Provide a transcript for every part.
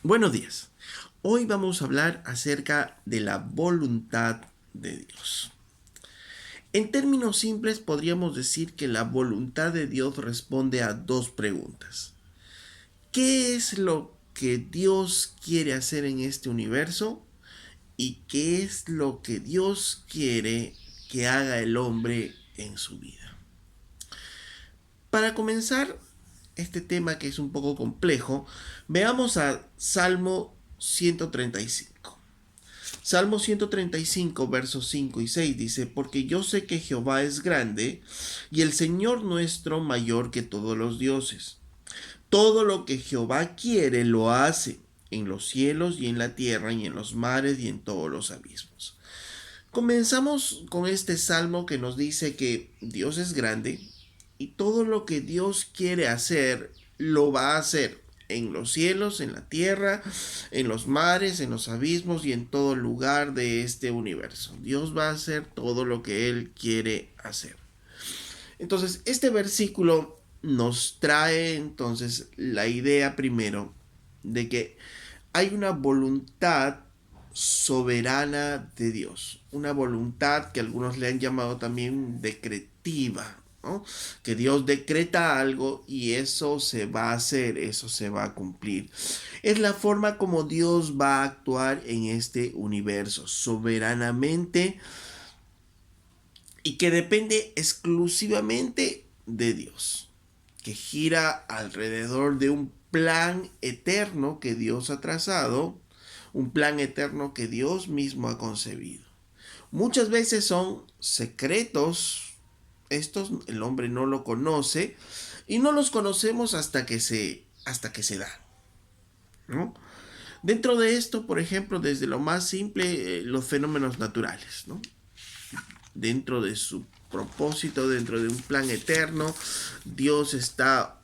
Buenos días. Hoy vamos a hablar acerca de la voluntad de Dios. En términos simples podríamos decir que la voluntad de Dios responde a dos preguntas. ¿Qué es lo que Dios quiere hacer en este universo? ¿Y qué es lo que Dios quiere que haga el hombre en su vida? Para comenzar este tema que es un poco complejo, veamos a Salmo 135. Salmo 135, versos 5 y 6 dice, porque yo sé que Jehová es grande y el Señor nuestro mayor que todos los dioses. Todo lo que Jehová quiere lo hace en los cielos y en la tierra y en los mares y en todos los abismos. Comenzamos con este salmo que nos dice que Dios es grande y todo lo que Dios quiere hacer lo va a hacer en los cielos, en la tierra, en los mares, en los abismos y en todo lugar de este universo. Dios va a hacer todo lo que Él quiere hacer. Entonces, este versículo nos trae entonces la idea primero de que hay una voluntad soberana de Dios, una voluntad que algunos le han llamado también decretiva, ¿no? Que Dios decreta algo y eso se va a hacer, eso se va a cumplir. Es la forma como Dios va a actuar en este universo, soberanamente y que depende exclusivamente de Dios, que gira alrededor de un plan eterno que Dios ha trazado, un plan eterno que Dios mismo ha concebido. Muchas veces son secretos, estos el hombre no lo conoce y no los conocemos hasta que se dan, ¿no? Dentro de esto, por ejemplo, desde lo más simple, los fenómenos naturales, ¿no? Dentro de su propósito, dentro de un plan eterno, Dios está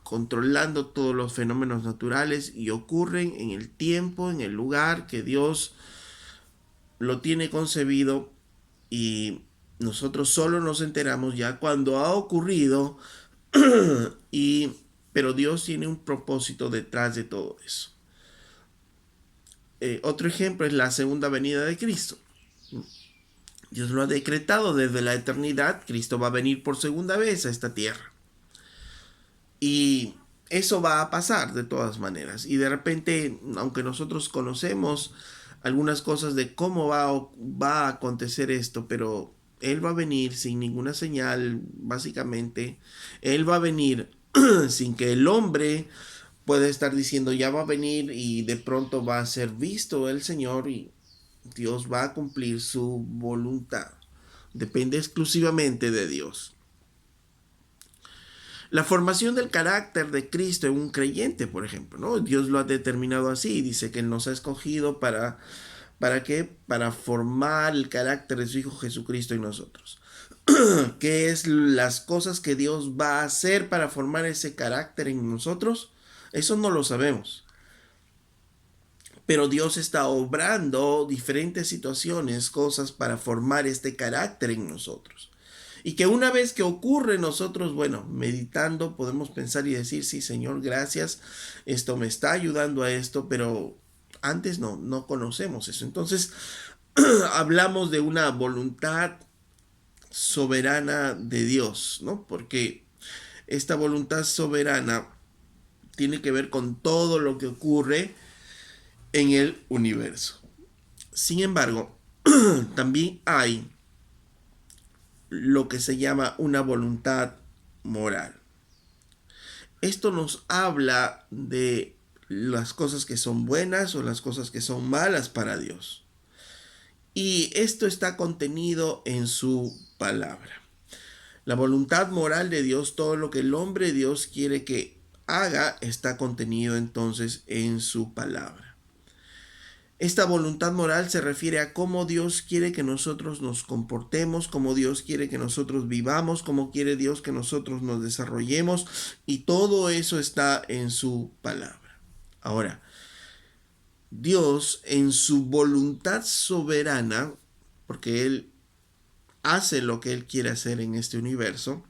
controlando todos los fenómenos naturales y ocurren en el tiempo, en el lugar que Dios lo tiene concebido y nosotros solo nos enteramos ya cuando ha ocurrido y pero Dios tiene un propósito detrás de todo eso. Otro ejemplo es la segunda venida de Cristo. Dios lo ha decretado desde la eternidad. Cristo va a venir por segunda vez a esta tierra. Y eso va a pasar de todas maneras. Y de repente, aunque nosotros conocemos algunas cosas de cómo va a acontecer esto, pero Él va a venir sin ninguna señal, básicamente. Él va a venir sin que el hombre pueda estar diciendo ya va a venir y de pronto va a ser visto el Señor y Dios va a cumplir su voluntad. Depende exclusivamente de Dios. La formación del carácter de Cristo en un creyente, por ejemplo, ¿no? Dios lo ha determinado así, dice que Él nos ha escogido ¿para qué? Para formar el carácter de su Hijo Jesucristo en nosotros. ¿Qué es las cosas que Dios va a hacer para formar ese carácter en nosotros? Eso no lo sabemos. Pero Dios está obrando diferentes situaciones, cosas para formar este carácter en nosotros. Y que una vez que ocurre nosotros, bueno, meditando, podemos pensar y decir, sí, Señor, gracias, esto me está ayudando a esto, pero antes no conocemos eso. Entonces, hablamos de una voluntad soberana de Dios, ¿no? Porque esta voluntad soberana tiene que ver con todo lo que ocurre en el universo. Sin embargo, también hay lo que se llama una voluntad moral. Esto nos habla de las cosas que son buenas o las cosas que son malas para Dios. Y esto está contenido en su palabra. La voluntad moral de Dios, todo lo que el hombre de Dios quiere que haga, está contenido entonces en su palabra. Esta voluntad moral se refiere a cómo Dios quiere que nosotros nos comportemos, cómo Dios quiere que nosotros vivamos, cómo quiere Dios que nosotros nos desarrollemos y todo eso está en su palabra. Ahora, Dios en su voluntad soberana, porque Él hace lo que Él quiere hacer en este universo,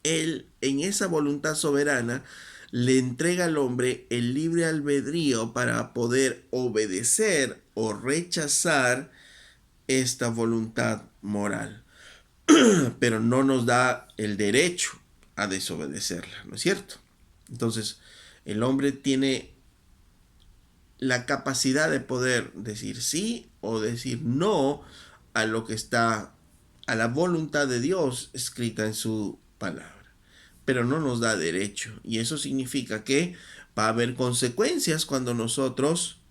Él en esa voluntad soberana le entrega al hombre el libre albedrío para poder obedecer o rechazar esta voluntad moral, pero no nos da el derecho a desobedecerla, ¿no es cierto? Entonces, el hombre tiene la capacidad de poder decir sí o decir no a lo que está, a la voluntad de Dios escrita en su palabra, pero no nos da derecho, y eso significa que va a haber consecuencias cuando nosotros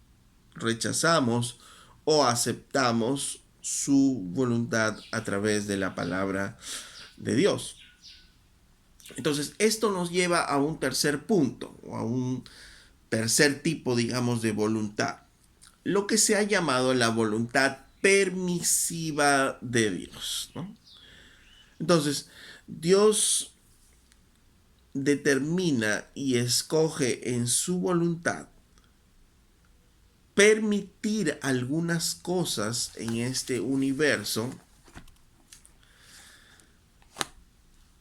rechazamos o aceptamos su voluntad a través de la palabra de Dios. Entonces, esto nos lleva a un tercer punto, o a un tercer tipo, digamos, de voluntad, lo que se ha llamado la voluntad permisiva de Dios, ¿no? Entonces, Dios determina y escoge en su voluntad permitir algunas cosas en este universo,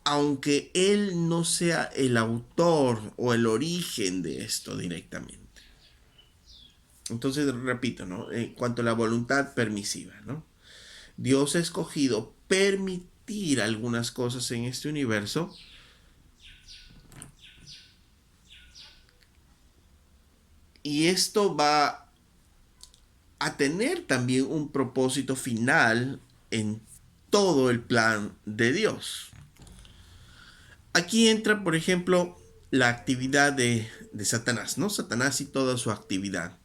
aunque Él no sea el autor o el origen de esto directamente. Entonces, repito, ¿no? En cuanto a la voluntad permisiva, ¿no? Dios ha escogido permitir algunas cosas en este universo y esto va a tener también un propósito final en todo el plan de Dios. Aquí entra, por ejemplo, la actividad de Satanás, ¿no? Satanás y toda su actividad.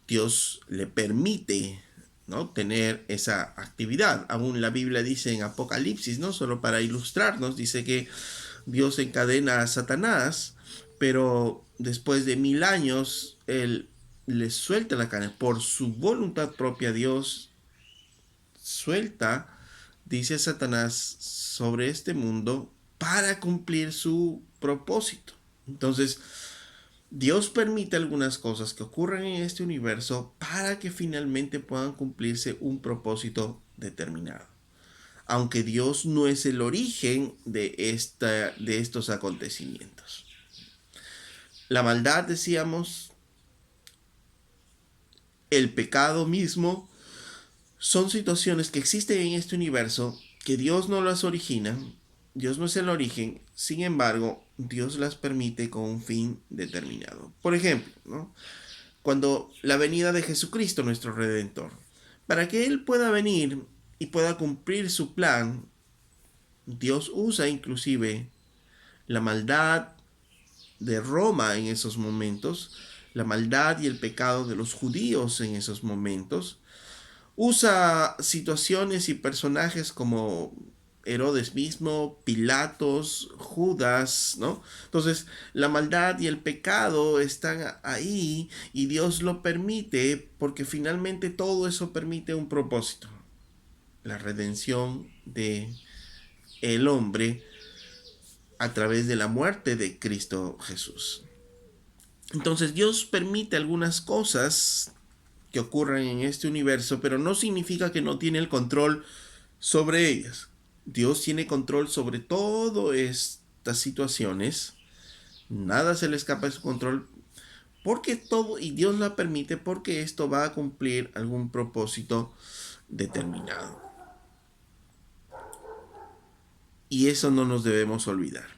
Dios le permite, ¿no?, tener esa actividad. Aún la Biblia dice en Apocalipsis, ¿no?, solo para ilustrarnos, dice que Dios encadena a Satanás, pero después de 1000 años, Él le suelta la cadena. Por su voluntad propia, Dios suelta, dice Satanás, sobre este mundo para cumplir su propósito. Entonces, Dios permite algunas cosas que ocurren en este universo para que finalmente puedan cumplirse un propósito determinado. Aunque Dios no es el origen de estos acontecimientos. La maldad, decíamos, el pecado mismo, son situaciones que existen en este universo que Dios no las origina, Dios no es el origen, sin embargo, Dios las permite con un fin determinado. Por ejemplo, ¿no?, cuando la venida de Jesucristo, nuestro Redentor, para que Él pueda venir y pueda cumplir su plan, Dios usa inclusive la maldad de Roma en esos momentos, la maldad y el pecado de los judíos en esos momentos. Usa situaciones y personajes como Herodes mismo, Pilatos, Judas, ¿no? Entonces, la maldad y el pecado están ahí y Dios lo permite porque finalmente todo eso permite un propósito: la redención de el hombre a través de la muerte de Cristo Jesús. Entonces, Dios permite algunas cosas que ocurran en este universo, pero no significa que no tiene el control sobre ellas. Dios tiene control sobre todas estas situaciones. Nada se le escapa de su control, porque todo, y Dios la permite porque esto va a cumplir algún propósito determinado. Y eso no nos debemos olvidar.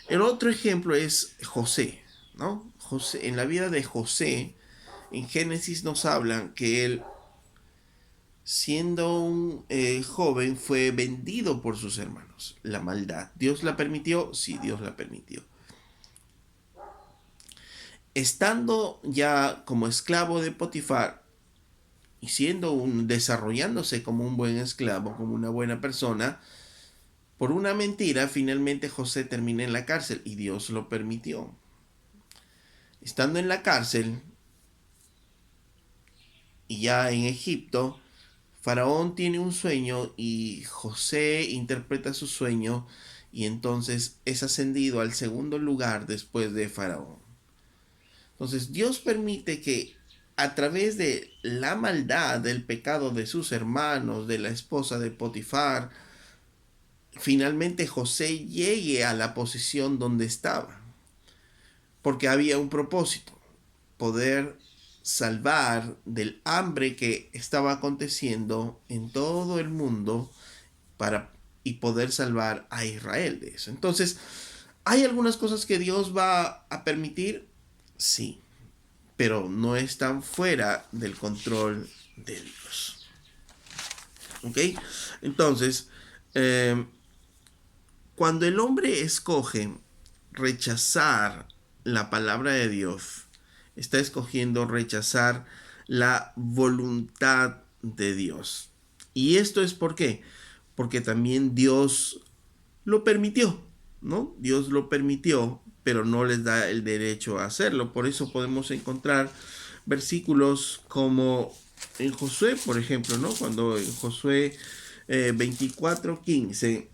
El otro ejemplo es José, ¿no? José, en la vida de José, en Génesis nos hablan que él, siendo un joven, fue vendido por sus hermanos. La maldad, ¿Dios la permitió? Sí, Dios la permitió. Estando ya como esclavo de Potifar y desarrollándose como un buen esclavo, como una buena persona, por una mentira, finalmente José termina en la cárcel y Dios lo permitió. Estando en la cárcel y ya en Egipto, Faraón tiene un sueño y José interpreta su sueño y entonces es ascendido al segundo lugar después de Faraón. Entonces Dios permite que a través de la maldad, del pecado de sus hermanos, de la esposa de Potifar, finalmente José llegue a la posición donde estaba. porque había un propósito, poder salvar del hambre que estaba aconteciendo en todo el mundo y poder salvar a Israel de eso. Entonces, ¿hay algunas cosas que Dios va a permitir? Sí, pero no están fuera del control de Dios. ¿Ok? Entonces, eh, cuando el hombre escoge rechazar la palabra de Dios, está escogiendo rechazar la voluntad de Dios. ¿Y esto es por qué? Porque también Dios lo permitió, ¿no? Dios lo permitió, pero no les da el derecho a hacerlo. Por eso podemos encontrar versículos como en Josué, por ejemplo, ¿no? Cuando en Josué 24:15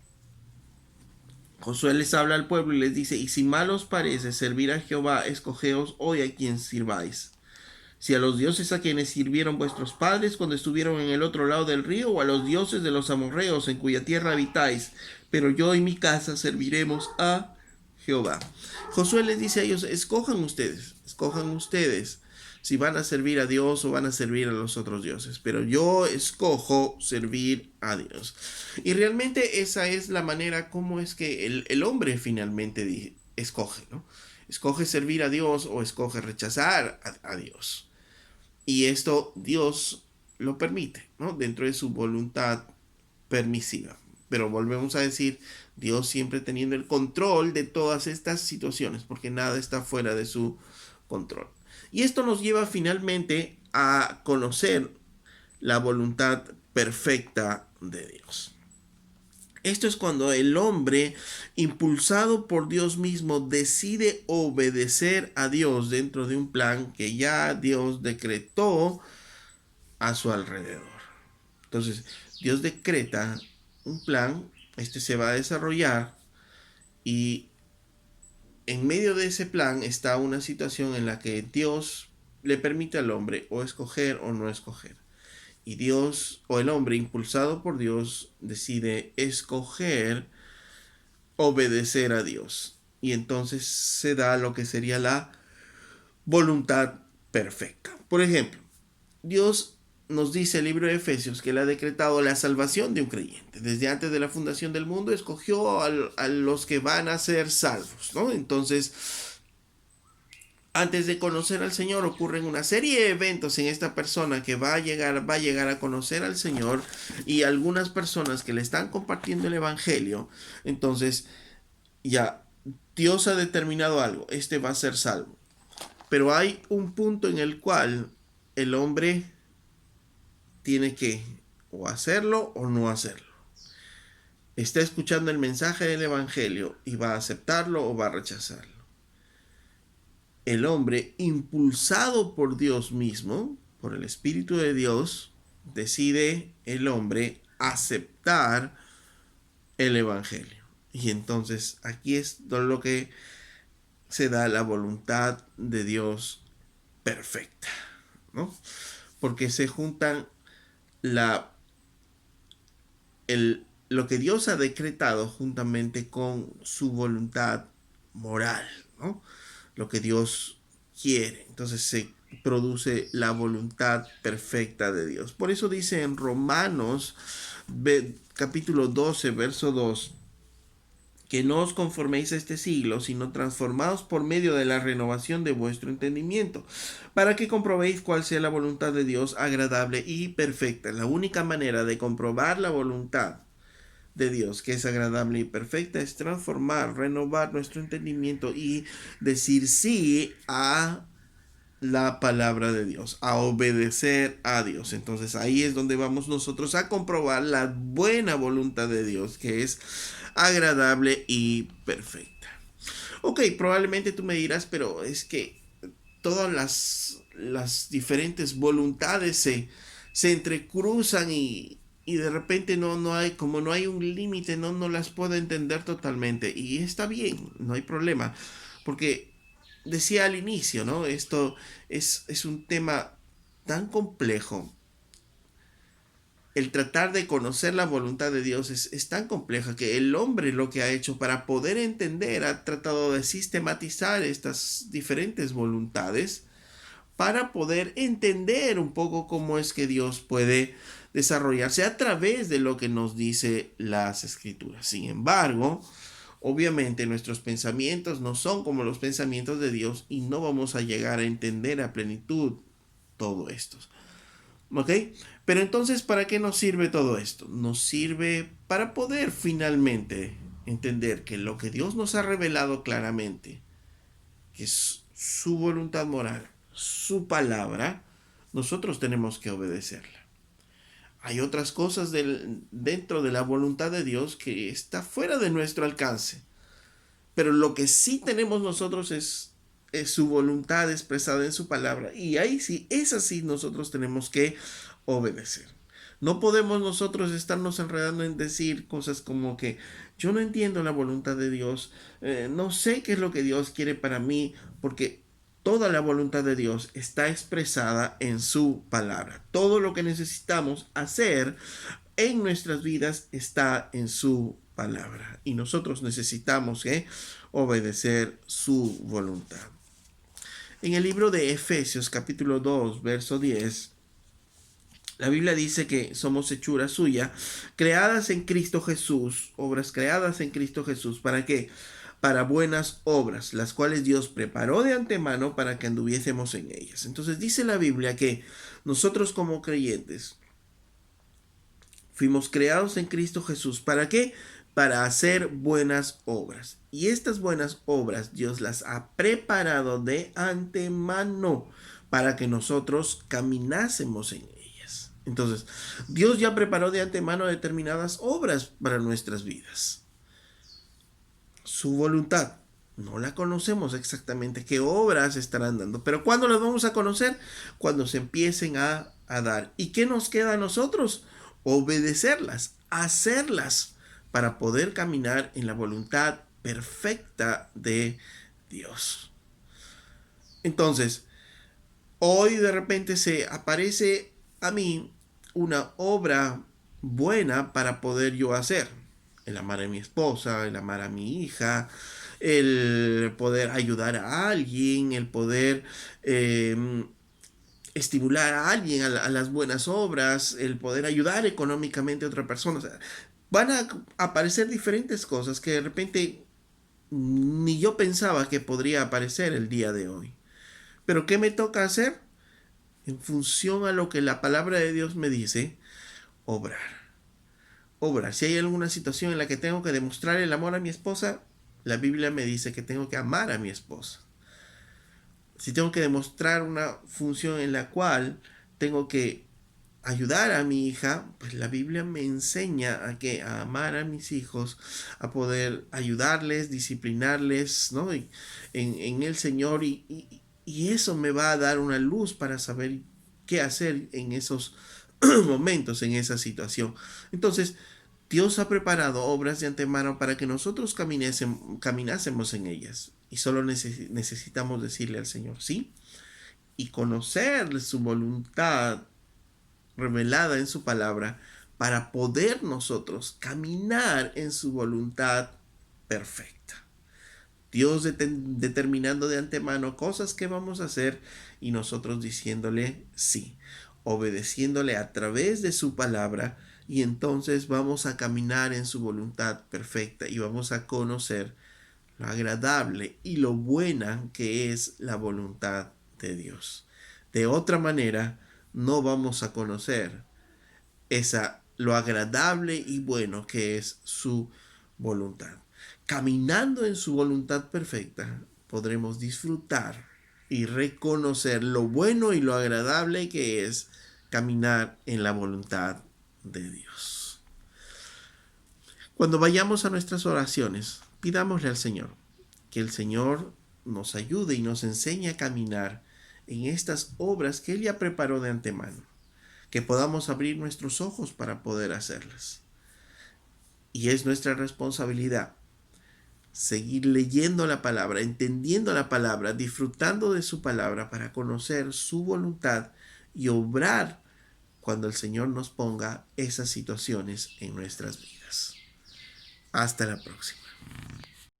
Josué les habla al pueblo y les dice: y si mal os parece servir a Jehová, escogeos hoy a quien sirváis. Si a los dioses a quienes sirvieron vuestros padres cuando estuvieron en el otro lado del río, o a los dioses de los amorreos en cuya tierra habitáis, pero yo y mi casa serviremos a Jehová. Josué les dice a ellos: escojan ustedes si van a servir a Dios o van a servir a los otros dioses, pero yo escojo servir a Dios. Y realmente esa es la manera como es que el hombre finalmente escoge, ¿no? Escoge servir a Dios o escoge rechazar a Dios. Y esto Dios lo permite, ¿no? Dentro de su voluntad permisiva. Pero volvemos a decir, Dios siempre teniendo el control de todas estas situaciones, porque nada está fuera de su control. Y esto nos lleva finalmente a conocer la voluntad perfecta de Dios. Esto es cuando el hombre, impulsado por Dios mismo, decide obedecer a Dios dentro de un plan que ya Dios decretó a su alrededor. Entonces, Dios decreta un plan, este se va a desarrollar y en medio de ese plan está una situación en la que Dios le permite al hombre o escoger o no escoger. Y Dios o el hombre, impulsado por Dios, decide escoger obedecer a Dios. Y entonces se da lo que sería la voluntad perfecta. Por ejemplo, Dios nos dice el libro de Efesios que Él ha decretado la salvación de un creyente. Desde antes de la fundación del mundo escogió a los que van a ser salvos, ¿no? Entonces, antes de conocer al Señor ocurren una serie de eventos en esta persona que va a llegar a conocer al Señor, y algunas personas que le están compartiendo el Evangelio. Entonces, ya, Dios ha determinado algo, este va a ser salvo. Pero hay un punto en el cual el hombre tiene que o hacerlo o no hacerlo. Está escuchando el mensaje del Evangelio y va a aceptarlo o va a rechazarlo. El hombre, impulsado por Dios mismo, por el Espíritu de Dios, decide el hombre aceptar el Evangelio. Y entonces aquí es todo lo que se da la voluntad de Dios perfecta, ¿no? Porque se juntan lo que Dios ha decretado juntamente con su voluntad moral, ¿no? Lo que Dios quiere. Entonces se produce la voluntad perfecta de Dios. Por eso dice en Romanos capítulo 12, verso 2, que no os conforméis a este siglo, sino transformaos por medio de la renovación de vuestro entendimiento, para que comprobéis cuál sea la voluntad de Dios agradable y perfecta. La única manera de comprobar la voluntad de Dios, que es agradable y perfecta, es transformar, renovar nuestro entendimiento y decir sí a la palabra de Dios, a obedecer a Dios. Entonces ahí es donde vamos nosotros a comprobar la buena voluntad de Dios, que es agradable y perfecta. Ok, probablemente tú me dirás, pero es que todas las diferentes voluntades se entrecruzan y de repente no hay, como no hay un límite, no las puedo entender totalmente. Y está bien, no hay problema. Porque decía al inicio, ¿no? Esto es un tema tan complejo el tratar de conocer la voluntad de Dios es tan compleja que el hombre lo que ha hecho para poder entender ha tratado de sistematizar estas diferentes voluntades para poder entender un poco cómo es que Dios puede desarrollarse a través de lo que nos dice las escrituras. Sin embargo, obviamente nuestros pensamientos no son como los pensamientos de Dios y no vamos a llegar a entender a plenitud todo esto. ¿Ok? Pero entonces, ¿para qué nos sirve todo esto? Nos sirve para poder finalmente entender que lo que Dios nos ha revelado claramente, que es su voluntad moral, su palabra, nosotros tenemos que obedecerla. Hay otras cosas dentro de la voluntad de Dios que está fuera de nuestro alcance. Pero lo que sí tenemos nosotros es su voluntad expresada en su palabra. Y ahí sí, es así, nosotros tenemos que obedecer. No podemos nosotros estarnos enredando en decir cosas como que yo no entiendo la voluntad de Dios, no sé qué es lo que Dios quiere para mí, porque toda la voluntad de Dios está expresada en su palabra. Todo lo que necesitamos hacer en nuestras vidas está en su palabra y nosotros necesitamos obedecer su voluntad. En el libro de Efesios capítulo 2 verso 10, la Biblia dice que somos hechura suya, creadas en Cristo Jesús, obras creadas en Cristo Jesús. ¿Para qué? Para buenas obras, las cuales Dios preparó de antemano para que anduviésemos en ellas. Entonces dice la Biblia que nosotros como creyentes fuimos creados en Cristo Jesús. ¿Para qué? Para hacer buenas obras. Y estas buenas obras Dios las ha preparado de antemano para que nosotros caminásemos en ellas. Entonces, Dios ya preparó de antemano determinadas obras para nuestras vidas. Su voluntad. No la conocemos exactamente qué obras estarán dando, pero ¿cuándo las vamos a conocer? Cuando se empiecen a dar. ¿Y qué nos queda a nosotros? Obedecerlas, hacerlas para poder caminar en la voluntad perfecta de Dios. Entonces, hoy de repente se aparece a mí una obra buena para poder yo hacer. El amar a mi esposa, el amar a mi hija, el poder ayudar a alguien, el poder estimular a alguien a las buenas obras, el poder ayudar económicamente a otra persona. O sea, van a aparecer diferentes cosas que de repente ni yo pensaba que podría aparecer el día de hoy. Pero ¿qué me toca hacer? En función a lo que la palabra de Dios me dice, obrar. Obrar. Si hay alguna situación en la que tengo que demostrar el amor a mi esposa, la Biblia me dice que tengo que amar a mi esposa. Si tengo que demostrar una función en la cual tengo que ayudar a mi hija, pues la Biblia me enseña a amar a mis hijos, a poder ayudarles, disciplinarles, ¿no? En el Señor y eso me va a dar una luz para saber qué hacer en esos momentos, en esa situación. Entonces, Dios ha preparado obras de antemano para que nosotros caminásemos en ellas. Y solo necesitamos decirle al Señor sí y conocer su voluntad revelada en su palabra para poder nosotros caminar en su voluntad perfecta. Dios determinando de antemano cosas que vamos a hacer y nosotros diciéndole sí, obedeciéndole a través de su palabra y entonces vamos a caminar en su voluntad perfecta y vamos a conocer lo agradable y lo buena que es la voluntad de Dios. De otra manera, no vamos a conocer lo agradable y bueno que es su voluntad. Caminando en su voluntad perfecta, podremos disfrutar y reconocer lo bueno y lo agradable que es caminar en la voluntad de Dios. Cuando vayamos a nuestras oraciones, pidámosle al Señor que el Señor nos ayude y nos enseñe a caminar en estas obras que Él ya preparó de antemano, que podamos abrir nuestros ojos para poder hacerlas. Y es nuestra responsabilidad seguir leyendo la palabra, entendiendo la palabra, disfrutando de su palabra para conocer su voluntad y obrar cuando el Señor nos ponga esas situaciones en nuestras vidas. Hasta la próxima.